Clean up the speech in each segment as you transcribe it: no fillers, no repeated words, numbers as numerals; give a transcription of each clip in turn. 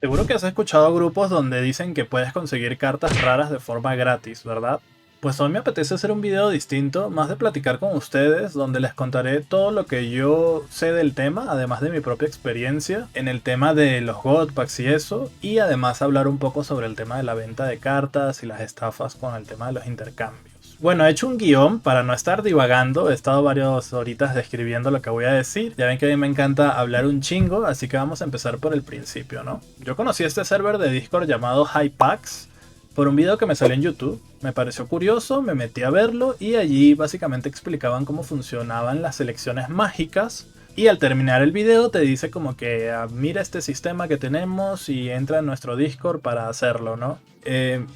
Seguro que has escuchado grupos donde dicen que puedes conseguir cartas raras de forma gratis, ¿verdad? Pues hoy me apetece hacer un video distinto, más de platicar con ustedes, donde les contaré todo lo que yo sé del tema, además de mi propia experiencia en el tema de los God Packs y eso, y además hablar un poco sobre el tema de la venta de cartas y las estafas con el tema de los intercambios. Bueno, he hecho un guión para no estar divagando, he estado varias horitas describiendo lo que voy a decir. Ya ven que a mí me encanta hablar un chingo, así que vamos a empezar por el principio, ¿no? Yo conocí este server de Discord llamado Hypax por un video que me salió en YouTube. Me pareció curioso, me metí a verlo y allí básicamente explicaban cómo funcionaban las selecciones mágicas. Y al terminar el video te dice como que mira este sistema que tenemos y entra en nuestro Discord para hacerlo, ¿no?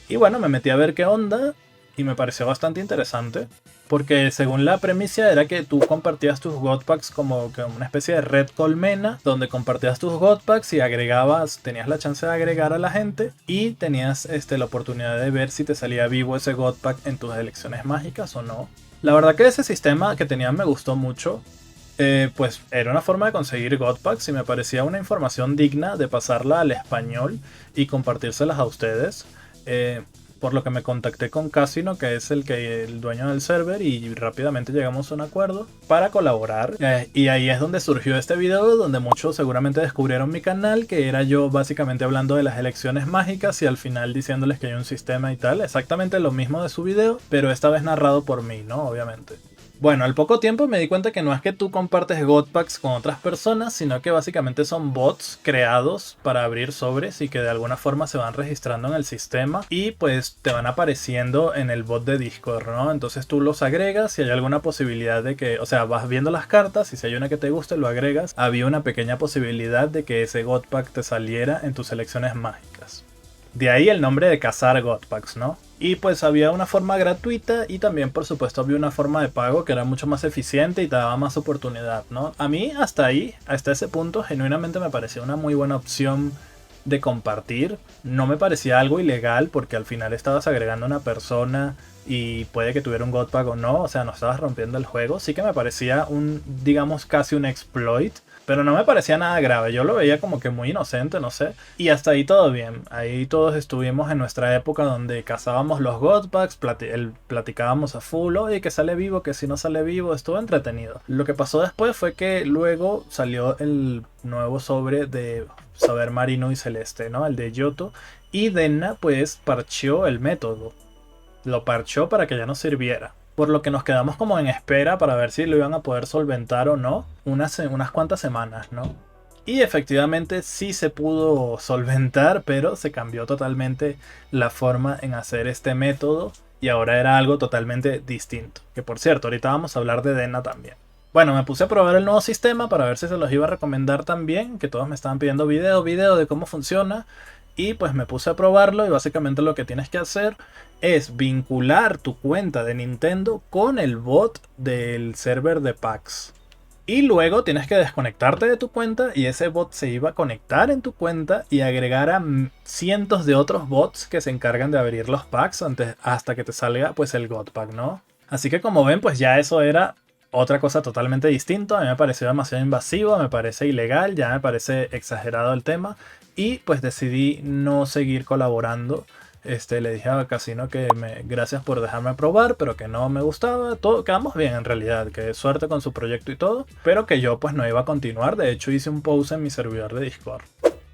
Y bueno, me metí a ver qué onda y me pareció bastante interesante. Porque según la premisa era que tú compartías tus God Packs como que una especie de red colmena, donde compartías tus God Packs y agregabas, tenías la chance de agregar a la gente y tenías la oportunidad de ver si te salía vivo ese God Pack en tus elecciones mágicas o no. La verdad que ese sistema que tenían me gustó mucho. Pues era una forma de conseguir God Packs y me parecía una información digna de pasarla al español y compartírselas a ustedes. Por lo que me contacté con Casino, que es el dueño del server, y rápidamente llegamos a un acuerdo para colaborar. Y ahí es donde surgió este video, donde muchos seguramente descubrieron mi canal, que era yo básicamente hablando de las elecciones mágicas y al final diciéndoles que hay un sistema y tal. Exactamente lo mismo de su video, pero esta vez narrado por mí, ¿no? Obviamente. Bueno, al poco tiempo me di cuenta que no es que tú compartes God Packs con otras personas, sino que básicamente son bots creados para abrir sobres y que de alguna forma se van registrando en el sistema y pues te van apareciendo en el bot de Discord, ¿no? Entonces tú los agregas y hay alguna posibilidad de que, o sea, vas viendo las cartas y si hay una que te guste lo agregas. Había una pequeña posibilidad de que ese God Pack te saliera en tus selecciones mágicas. De ahí el nombre de cazar God Packs, ¿no? Y pues había una forma gratuita y también por supuesto había una forma de pago que era mucho más eficiente y te daba más oportunidad, ¿no? A mí hasta ahí, hasta ese punto, genuinamente me parecía una muy buena opción de compartir. No me parecía algo ilegal porque al final estabas agregando a una persona y puede que tuviera un God Pack o no, o sea, no estabas rompiendo el juego. Sí que me parecía digamos, casi un exploit. Pero no me parecía nada grave, yo lo veía como que muy inocente, no sé. Y hasta ahí todo bien, ahí todos estuvimos en nuestra época donde cazábamos los God Packs, platicábamos a full, oye, que sale vivo, que si no sale vivo, estuvo entretenido. Lo que pasó después fue que luego salió el nuevo sobre de Saber Marino y Celeste, ¿no? El de Yoto. Y Denna pues parcheó el método, lo parchó para que ya no sirviera. Por lo que nos quedamos como en espera para ver si lo iban a poder solventar o no unas cuantas semanas, ¿no? Y efectivamente sí se pudo solventar, pero se cambió totalmente la forma en hacer este método y ahora era algo totalmente distinto. Que por cierto, ahorita vamos a hablar de Denna también. Bueno, me puse a probar el nuevo sistema para ver si se los iba a recomendar también, que todos me estaban pidiendo video de cómo funciona. Y pues me puse a probarlo y básicamente lo que tienes que hacer es vincular tu cuenta de Nintendo con el bot del server de PAX. Y luego tienes que desconectarte de tu cuenta y ese bot se iba a conectar en tu cuenta y agregar a cientos de otros bots que se encargan de abrir los packs hasta que te salga pues el God Pack, ¿no? Así que como ven pues ya eso era otra cosa totalmente distinta. A mí me pareció demasiado invasivo, me parece ilegal, ya me parece exagerado el tema y pues decidí no seguir colaborando. Le dije a Casino que gracias por dejarme probar, pero que no me gustaba. Todo, quedamos bien en realidad, que suerte con su proyecto y todo, pero que yo pues no iba a continuar. De hecho hice un post en mi servidor de Discord.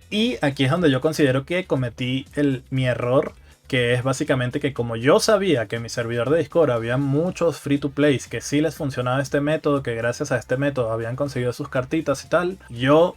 Y aquí es donde yo considero que cometí mi error, que es básicamente que como yo sabía que en mi servidor de Discord había muchos free to plays que sí les funcionaba este método, que gracias a este método habían conseguido sus cartitas y tal, yo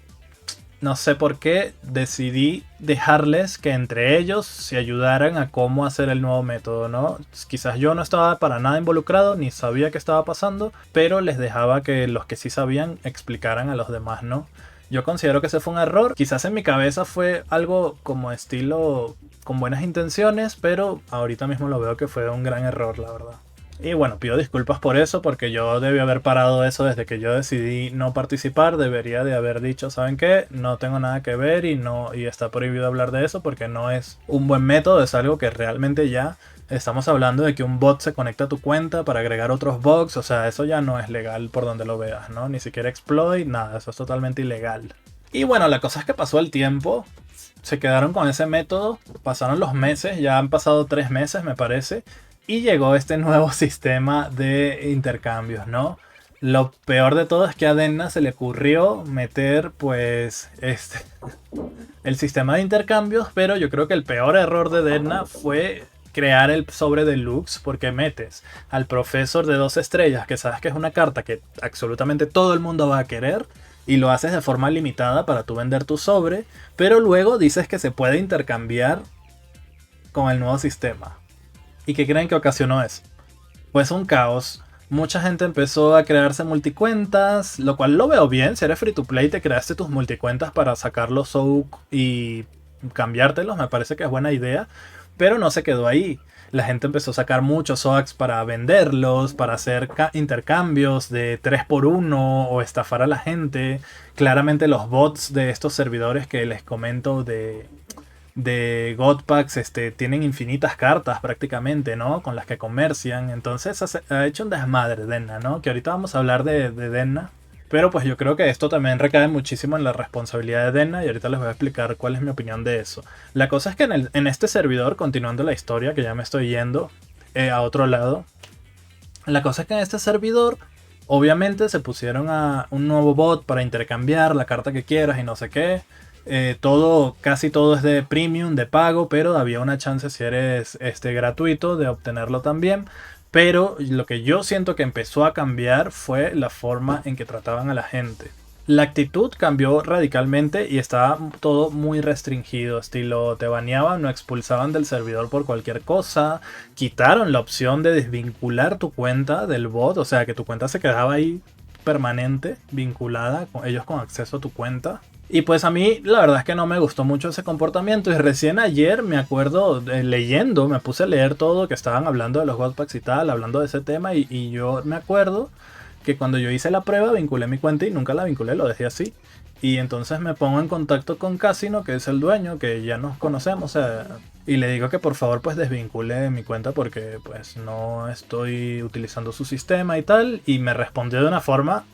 no sé por qué decidí dejarles que entre ellos se ayudaran a cómo hacer el nuevo método, ¿no? Quizás yo no estaba para nada involucrado ni sabía qué estaba pasando, pero les dejaba que los que sí sabían explicaran a los demás, ¿no? Yo considero que ese fue un error. Quizás en mi cabeza fue algo como estilo con buenas intenciones, pero ahorita mismo lo veo que fue un gran error, la verdad. Y bueno, pido disculpas por eso, porque yo debí haber parado eso desde que yo decidí no participar. Debería de haber dicho, ¿saben qué? No tengo nada que ver y está prohibido hablar de eso porque no es un buen método, es algo que realmente ya estamos hablando de que un bot se conecta a tu cuenta para agregar otros bots, o sea, eso ya no es legal por donde lo veas, ¿no? Ni siquiera exploit, nada, eso es totalmente ilegal. Y bueno, la cosa es que pasó el tiempo se quedaron con ese método, pasaron los meses, ya han pasado 3 meses me parece, y llegó este nuevo sistema de intercambios, ¿no? Lo peor de todo es que a Denna se le ocurrió meter pues el sistema de intercambios, pero yo creo que el peor error de Denna fue crear el sobre deluxe, porque metes al profesor de 2 estrellas, que sabes que es una carta que absolutamente todo el mundo va a querer, y lo haces de forma limitada para tú vender tu sobre, pero luego dices que se puede intercambiar con el nuevo sistema. ¿Y qué creen que ocasionó eso? Pues un caos. Mucha gente empezó a crearse multicuentas, lo cual lo veo bien. Si eres free to play, te creaste tus multicuentas para sacar los soak y cambiártelos, me parece que es buena idea. Pero no se quedó ahí. La gente empezó a sacar muchos soaks para venderlos, para hacer intercambios de 3x1 o estafar a la gente. Claramente los bots de estos servidores que les comento de Godpacks tienen infinitas cartas prácticamente, ¿no? Con las que comercian. Entonces ha hecho un desmadre Denna, ¿no? Que ahorita vamos a hablar de Denna. Pero pues yo creo que esto también recae muchísimo en la responsabilidad de Denna y ahorita les voy a explicar cuál es mi opinión de eso. La cosa es que en este servidor, continuando la historia, que ya me estoy yendo a otro lado. La cosa es que en este servidor, obviamente se pusieron a un nuevo bot para intercambiar la carta que quieras y no sé qué. Casi todo es de premium, de pago, pero había una chance si eres gratuito de obtenerlo también. Pero lo que yo siento que empezó a cambiar fue la forma en que trataban a la gente. La actitud cambió radicalmente y estaba todo muy restringido, estilo te baneaban o expulsaban del servidor por cualquier cosa, quitaron la opción de desvincular tu cuenta del bot, o sea que tu cuenta se quedaba ahí permanente, vinculada, con ellos con acceso a tu cuenta. Y pues a mí la verdad es que no me gustó mucho ese comportamiento y recién ayer me acuerdo leyendo, me puse a leer todo que estaban hablando de los Godpacks y tal, hablando de ese tema y yo me acuerdo que cuando yo hice la prueba vinculé mi cuenta y nunca la vinculé, lo dejé así. Y entonces me pongo en contacto con Casino, que es el dueño, que ya nos conocemos, o sea, y le digo que por favor pues desvincule mi cuenta porque pues no estoy utilizando su sistema y tal, y me respondió de una forma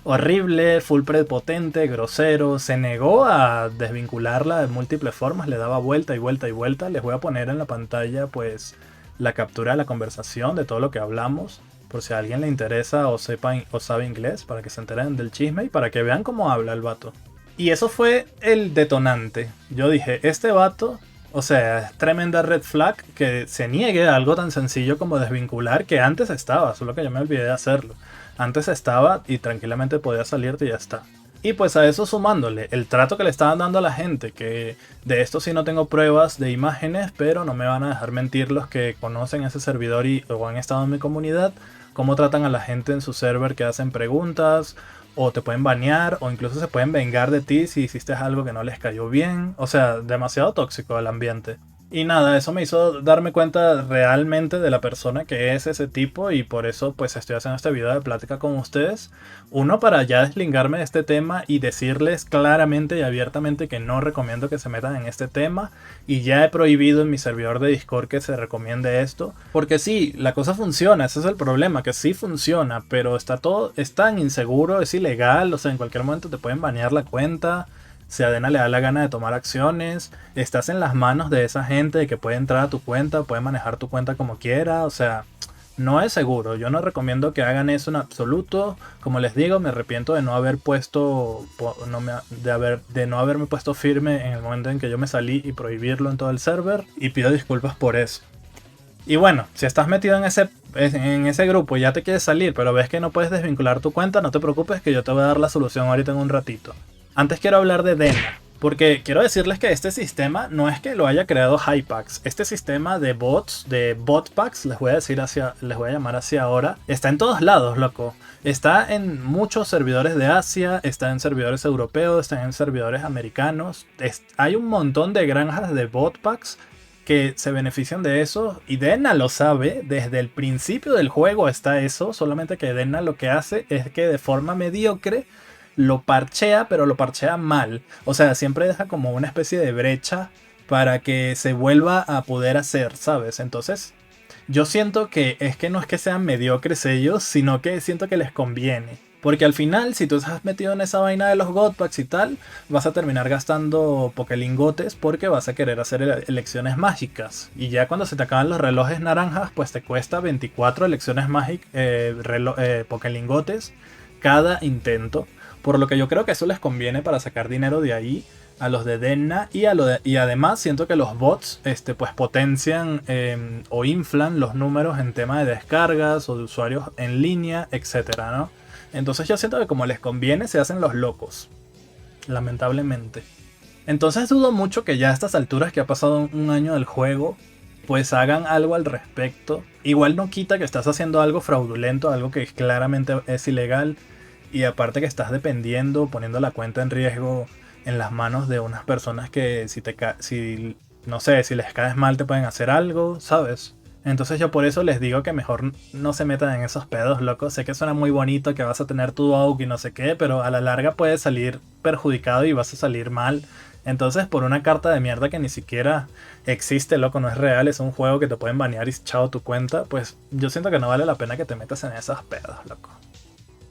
horrible, full prepotente, grosero, se negó a desvincularla de múltiples formas, le daba vuelta y vuelta y vuelta. Les voy a poner en la pantalla pues la captura de la conversación, de todo lo que hablamos, por si a alguien le interesa o sepa o sabe inglés, para que se enteren del chisme y para que vean cómo habla el vato. Y eso fue el detonante. Yo dije, este vato, o sea, es tremenda red flag que se niegue a algo tan sencillo como desvincular, que antes estaba, solo que yo me olvidé de hacerlo. Antes estaba y tranquilamente podía salirte y ya está. Y pues a eso sumándole el trato que le estaban dando a la gente, que de esto sí no tengo pruebas de imágenes, pero no me van a dejar mentir los que conocen ese servidor o han estado en mi comunidad, cómo tratan a la gente en su server, que hacen preguntas, o te pueden banear, o incluso se pueden vengar de ti si hiciste algo que no les cayó bien. O sea, demasiado tóxico el ambiente. Y nada, eso me hizo darme cuenta realmente de la persona que es ese tipo y por eso pues estoy haciendo este video de plática con ustedes. Uno, para ya deslingarme de este tema y decirles claramente y abiertamente que no recomiendo que se metan en este tema, y ya he prohibido en mi servidor de Discord que se recomiende esto. Porque sí, la cosa funciona, ese es el problema, que sí funciona, pero es tan inseguro, es ilegal, o sea, en cualquier momento te pueden banear la cuenta. Si a Denna le da la gana de tomar acciones, estás en las manos de esa gente de que puede entrar a tu cuenta, puede manejar tu cuenta como quiera, o sea, no es seguro. Yo no recomiendo que hagan eso en absoluto. Como les digo, me arrepiento de no haber puesto, de no haberme puesto firme en el momento en que yo me salí y prohibirlo en todo el server, y pido disculpas por eso. Y bueno, si estás metido en ese grupo y ya te quieres salir, pero ves que no puedes desvincular tu cuenta, no te preocupes que yo te voy a dar la solución ahorita en un ratito. Antes quiero hablar de Denna, porque quiero decirles que este sistema no es que lo haya creado Hypax. Este sistema de bots, de botpacks, les voy a llamar así ahora, está en todos lados, loco. Está en muchos servidores de Asia, está en servidores europeos, está en servidores americanos. Hay un montón de granjas de botpacks que se benefician de eso, y Denna lo sabe, desde el principio del juego está eso, solamente que Denna lo que hace es que de forma mediocre lo parchea, pero lo parchea mal. O sea, siempre deja como una especie de brecha para que se vuelva a poder hacer, ¿sabes? Entonces, yo siento que no es que sean mediocres ellos, sino que siento que les conviene. Porque al final, si tú estás metido en esa vaina de los godpacks y tal, vas a terminar gastando pokelingotes porque vas a querer hacer elecciones mágicas. Y ya cuando se te acaban los relojes naranjas, pues te cuesta 24 elecciones mágicas, pokelingotes cada intento. Por lo que yo creo que eso les conviene para sacar dinero de ahí a los de Denna y además siento que los bots pues potencian o inflan los números en tema de descargas o de usuarios en línea, etcétera, ¿no? Entonces yo siento que como les conviene se hacen los locos, lamentablemente. Entonces dudo mucho que ya a estas alturas que ha pasado un año del juego pues hagan algo al respecto. Igual no quita que estás haciendo algo fraudulento, algo que claramente es ilegal. Y aparte que estás dependiendo, poniendo la cuenta en riesgo en las manos de unas personas que si no sé, si les caes mal te pueden hacer algo, ¿sabes? Entonces yo por eso les digo que mejor no se metan en esos pedos, loco. Sé que suena muy bonito, que vas a tener tu AUG y no sé qué, pero a la larga puedes salir perjudicado y vas a salir mal. Entonces por una carta de mierda que ni siquiera existe, loco, no es real, es un juego que te pueden banear y chao tu cuenta, pues yo siento que no vale la pena que te metas en esos pedos, loco.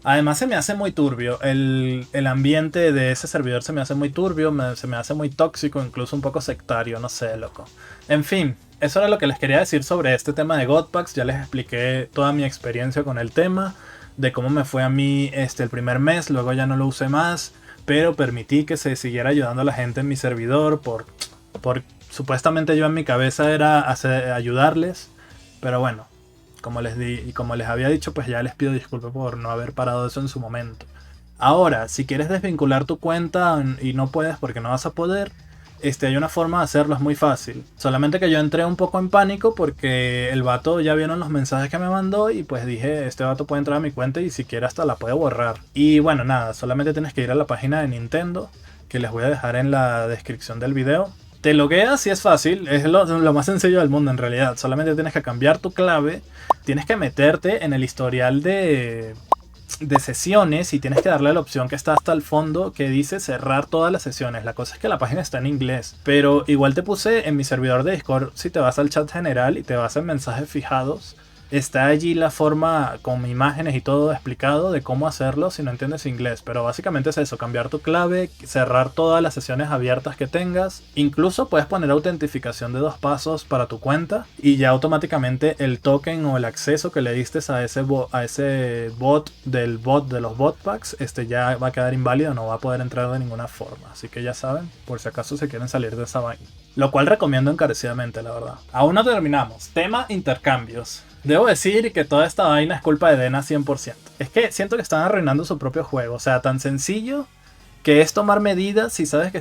Además se me hace muy turbio, el ambiente de ese servidor se me hace muy turbio, se me hace muy tóxico, incluso un poco sectario, no sé, loco. En fin, eso era lo que les quería decir sobre este tema de Godpacks. Ya les expliqué toda mi experiencia con el tema, de cómo me fue a mí el primer mes, luego ya no lo usé más, pero permití que se siguiera ayudando a la gente en mi servidor por supuestamente yo en mi cabeza era ayudarles, pero bueno. Como les había dicho, pues ya les pido disculpas por no haber parado eso en su momento. Ahora, si quieres desvincular tu cuenta y no puedes porque no vas a poder, hay una forma de hacerlo, es muy fácil. Solamente que yo entré un poco en pánico porque el vato ya vieron los mensajes que me mandó y pues dije, este vato puede entrar a mi cuenta y si quiere hasta la puede borrar. Y bueno, nada, solamente tienes que ir a la página de Nintendo, que les voy a dejar en la descripción del video. Te logueas y es fácil, es lo más sencillo del mundo en realidad. Solamente tienes que cambiar tu clave, tienes que meterte en el historial de sesiones y tienes que darle la opción que está hasta el fondo que dice cerrar todas las sesiones. La cosa es que la página está en inglés, pero igual te puse en mi servidor de Discord, si te vas al chat general y te vas en mensajes fijados, está allí la forma con imágenes y todo explicado de cómo hacerlo si no entiendes inglés. Pero básicamente es eso, cambiar tu clave, cerrar todas las sesiones abiertas que tengas. Incluso puedes poner autentificación de 2 pasos para tu cuenta y ya automáticamente el token o el acceso que le diste a ese bot de los botpacks ya va a quedar inválido, no va a poder entrar de ninguna forma. Así que ya saben, por si acaso se quieren salir de esa vaina. Lo cual recomiendo encarecidamente, la verdad. Aún no terminamos. Tema intercambios. Debo decir que toda esta vaina es culpa de Denna 100%. Es que siento que están arruinando su propio juego. O sea, tan sencillo que es tomar medidas si sabes que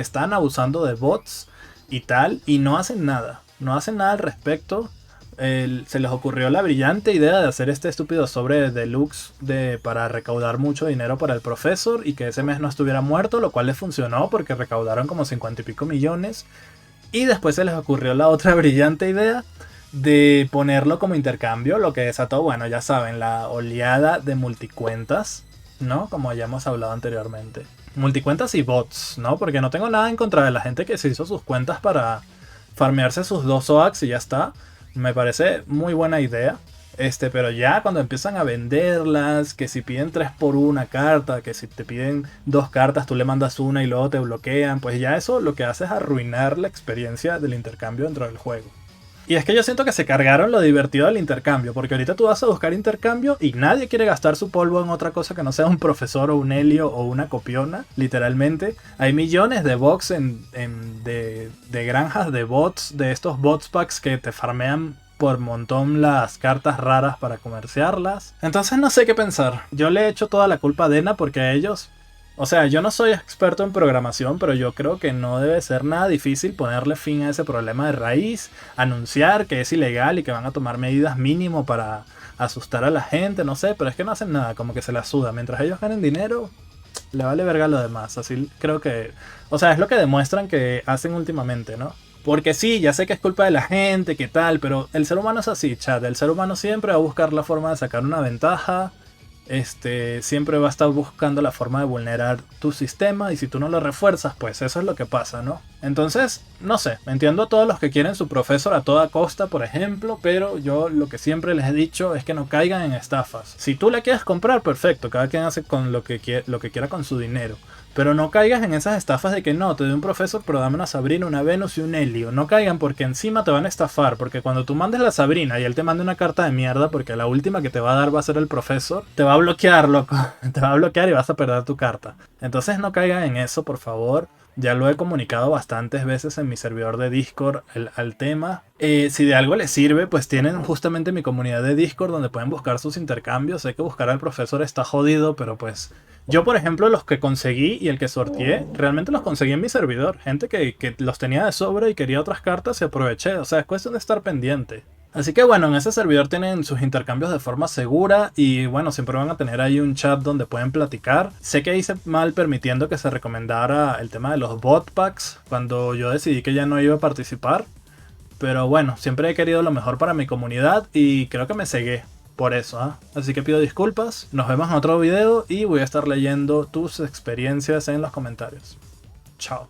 están abusando de bots y tal. Y no hacen nada. No hacen nada al respecto. Se les ocurrió la brillante idea de hacer este estúpido sobre deluxe para recaudar mucho dinero para el profesor y que ese mes no estuviera muerto. Lo cual les funcionó porque recaudaron como 50 y pico millones. Y después se les ocurrió la otra brillante idea de ponerlo como intercambio, lo que desató, bueno, ya saben, la oleada de multicuentas, ¿no? Como ya hemos hablado anteriormente. Multicuentas y bots, ¿no? Porque no tengo nada en contra de la gente que se hizo sus cuentas para farmearse sus 2 OAX y ya está. Me parece muy buena idea. Pero ya cuando empiezan a venderlas, que si piden 3 por 1 carta, que si te piden 2 cartas, tú le mandas una y luego te bloquean, pues ya eso lo que hace es arruinar la experiencia del intercambio dentro del juego. Y es que yo siento que se cargaron lo divertido del intercambio, porque ahorita tú vas a buscar intercambio y nadie quiere gastar su polvo en otra cosa que no sea un profesor o un helio o una copiona, literalmente. Hay millones de bots de granjas de bots, de estos bots packs que te farmean por montón las cartas raras para comerciarlas. Entonces no sé qué pensar. Yo le he hecho toda la culpa a Denna porque a ellos... O sea, yo no soy experto en programación, pero yo creo que no debe ser nada difícil ponerle fin a ese problema de raíz, anunciar que es ilegal y que van a tomar medidas mínimo para asustar a la gente, no sé, pero es que no hacen nada, como que se la suda. Mientras ellos ganen dinero, le vale verga lo demás. Así creo que... O sea, es lo que demuestran que hacen últimamente, ¿no? Porque sí, ya sé que es culpa de la gente, que tal, pero el ser humano es así, chat. El ser humano siempre va a buscar la forma de sacar una ventaja. Siempre va a estar buscando la forma de vulnerar tu sistema y si tú no lo refuerzas, pues eso es lo que pasa, ¿no? Entonces, no sé, entiendo a todos los que quieren su profesor a toda costa, por ejemplo, pero yo lo que siempre les he dicho es que no caigan en estafas. Si tú la quieres comprar, perfecto, cada quien hace con lo que quiera con su dinero. Pero no caigas en esas estafas de que no, te doy un profesor, pero dame una Sabrina, una Venus y un Helio. No caigan porque encima te van a estafar. Porque cuando tú mandes la Sabrina y él te mande una carta de mierda, porque la última que te va a dar va a ser el profesor, te va a bloquear, loco. Te va a bloquear y vas a perder tu carta. Entonces no caigan en eso, por favor. Ya lo he comunicado bastantes veces en mi servidor de Discord al tema. Si de algo les sirve, pues tienen justamente mi comunidad de Discord donde pueden buscar sus intercambios. Sé que buscar al profesor está jodido, pero pues yo, por ejemplo, los que conseguí y el que sorteé, realmente los conseguí en mi servidor. Gente que los tenía de sobra y quería otras cartas y aproveché. O sea, es cuestión de estar pendiente. Así que bueno, en ese servidor tienen sus intercambios de forma segura y bueno, siempre van a tener ahí un chat donde pueden platicar. Sé que hice mal permitiendo que se recomendara el tema de los bot packs cuando yo decidí que ya no iba a participar. Pero bueno, siempre he querido lo mejor para mi comunidad y creo que me cegué por eso, ¿ah? Así que pido disculpas, nos vemos en otro video y voy a estar leyendo tus experiencias en los comentarios. Chao.